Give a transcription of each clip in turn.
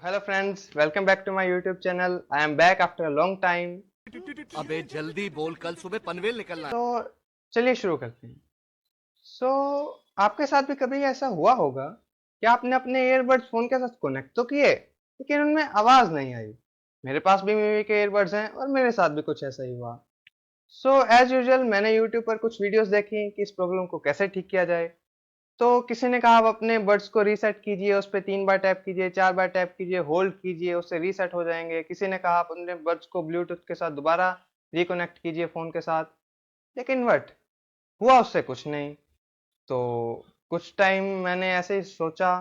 Hello friends, welcome back to my YouTube channel. I am back after a long time. अबे जल्दी बोल, कल सुबह पनवेल निकलना है। तो चलिए शुरू करते हैं। सो आपके साथ भी कभी ऐसा हुआ होगा कि आपने अपने ईयरबड्स फोन के साथ कनेक्ट तो किए लेकिन उनमें आवाज नहीं आई। मेरे पास भी मीवी के ईयरबड्स हैं और मेरे साथ भी कुछ ऐसा ही हुआ। सो एज यूजुअल मैंने यूट्यूब पर कुछ वीडियोस देखी कि इस प्रॉब्लम को कैसे ठीक किया जाए। तो किसी ने कहा आप अपने बड्स को रीसेट कीजिए, उस पे 3 बार टैप कीजिए, 4 बार टैप कीजिए, होल्ड कीजिए, उससे रीसेट हो जाएंगे। किसी ने कहा आप अपने बड्स को ब्लूटूथ के साथ दोबारा रिकनेक्ट कीजिए फ़ोन के साथ। लेकिन बट हुआ उससे कुछ नहीं। तो कुछ टाइम मैंने ऐसे ही सोचा,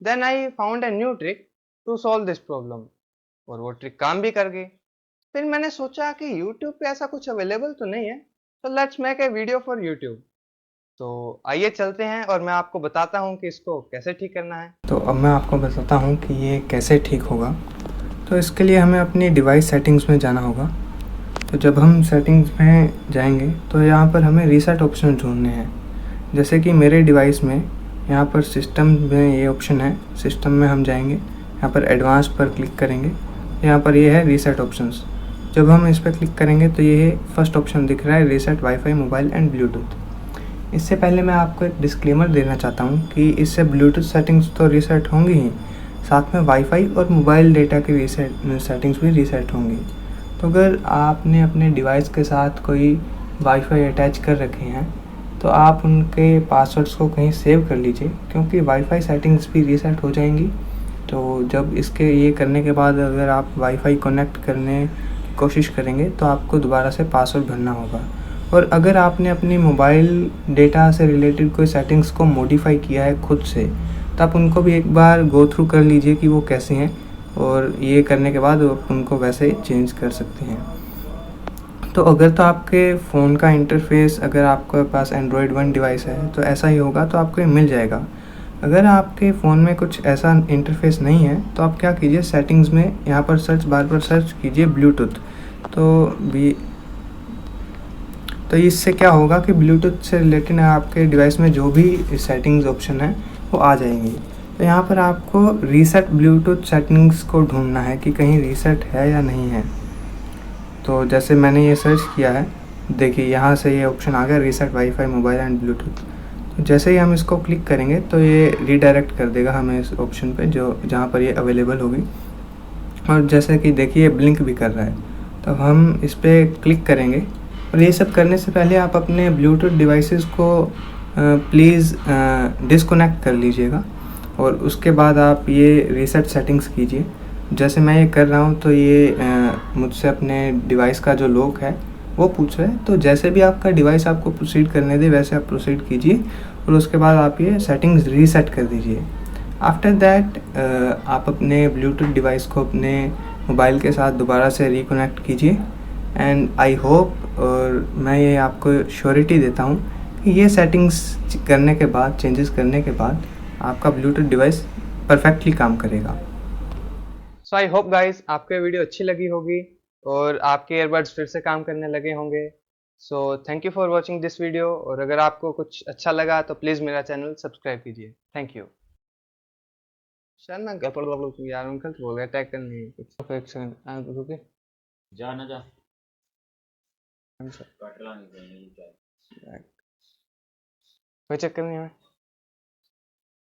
then I found a new trick to solve this problem और वो ट्रिक काम भी कर गई। फिर मैंने सोचा कि यूट्यूब पे ऐसा कुछ अवेलेबल तो नहीं है, तो let's make a video for YouTube. तो आइए चलते हैं और मैं आपको बताता हूँ कि इसको कैसे ठीक करना है। तो अब मैं आपको बताता हूँ कि ये कैसे ठीक होगा। तो इसके लिए हमें अपनी डिवाइस सेटिंग्स में जाना होगा। तो जब हम सेटिंग्स में जाएंगे तो यहाँ पर हमें रीसेट ऑप्शन ढूंढने हैं। जैसे कि मेरे डिवाइस में यहाँ पर सिस्टम में ये ऑप्शन है। सिस्टम में हम जाएंगे, यहाँ पर एडवांस पर क्लिक करेंगे। यहाँ पर ये है रीसेट ऑप्शंस। जब हम इस पर क्लिक करेंगे तो ये फर्स्ट ऑप्शन दिख रहा है, reset wifi mobile and Bluetooth. इससे पहले मैं आपको एक डिस्क्लेमर देना चाहता हूँ कि इससे ब्लूटूथ सेटिंग्स तो रीसेट होंगी ही, साथ में वाईफाई और मोबाइल डेटा की सेटिंग्स भी रीसेट होंगी। तो अगर आपने अपने डिवाइस के साथ कोई वाईफाई अटैच कर रखे हैं तो आप उनके पासवर्ड्स को कहीं सेव कर लीजिए, क्योंकि वाईफाई सेटिंग्स भी रीसेट हो जाएंगी। तो जब इसके ये करने के बाद अगर आप वाईफाई कनेक्ट करने की कोशिश करेंगे तो आपको दोबारा से पासवर्ड भरना होगा। और अगर आपने अपनी मोबाइल डेटा से रिलेटेड कोई सेटिंग्स को मॉडिफाई किया है खुद से, तो आप उनको भी एक बार गो थ्रू कर लीजिए कि वो कैसे हैं, और ये करने के बाद आप उनको वैसे चेंज कर सकते हैं। तो अगर तो आपके फ़ोन का इंटरफेस, अगर आपके पास एंड्रॉयड 1 डिवाइस है तो ऐसा ही होगा, तो आपको ये मिल जाएगा। अगर आपके फ़ोन में कुछ ऐसा इंटरफेस नहीं है तो आप क्या कीजिए, सेटिंग्स में यहाँ पर सर्च बार पर सर्च कीजिए ब्लूटूथ। तो इससे क्या होगा कि ब्लूटूथ से रिलेटेड आपके डिवाइस में जो भी सेटिंग्स ऑप्शन है वो आ जाएंगी। तो यहाँ पर आपको रीसेट ब्लूटूथ सेटिंग्स को ढूंढना है कि कहीं रीसेट है या नहीं है। तो जैसे मैंने ये सर्च किया है, देखिए यहाँ से ये ऑप्शन आ गया, reset wifi mobile and Bluetooth. तो जैसे ही हम इसको क्लिक करेंगे तो ये रीडायरेक्ट कर देगा हमें इस ऑप्शन पे जो जहाँ पर ये अवेलेबल होगी। और जैसे कि देखिए ब्लिंक भी कर रहा है, तो हम इस पर क्लिक करेंगे। और ये सब करने से पहले आप अपने ब्लूटूथ डिवाइसेस को प्लीज़ डिस्कनेक्ट कर लीजिएगा, और उसके बाद आप ये रीसेट सेटिंग्स कीजिए। जैसे मैं ये कर रहा हूँ तो ये मुझसे अपने डिवाइस का जो लॉक है वो पूछ रहा है। तो जैसे भी आपका डिवाइस आपको प्रोसीड करने दे वैसे आप प्रोसीड कीजिए, और उसके बाद आप ये सेटिंग्स रीसेट कर दीजिए। आफ्टर दैट आप अपने ब्लूटूथ डिवाइस को अपने मोबाइल के साथ दोबारा से रिकनेक्ट कीजिए। एंड आई होप, और मैं ये आपको श्योरिटी देता हूँ कि ये सेटिंग्स करने के बाद, चेंजेस करने के बाद आपका ब्लूटूथ डिवाइस परफेक्टली काम करेगा। सो आई होप गाइस आपको ये वीडियो अच्छी लगी होगी और आपके ईयरबड्स फिर से काम करने लगे होंगे। So thank you for watching this video, और अगर आपको कुछ अच्छा लगा तो प्लीज़ मेरा चैनल सब्सक्राइब कीजिए। Thank you. शायद मैं यार अंकल बोल गया टैग करने कुछ। एक सेकंड रुके। जा ना जा कोई कट लांगे चक्कर नहीं है।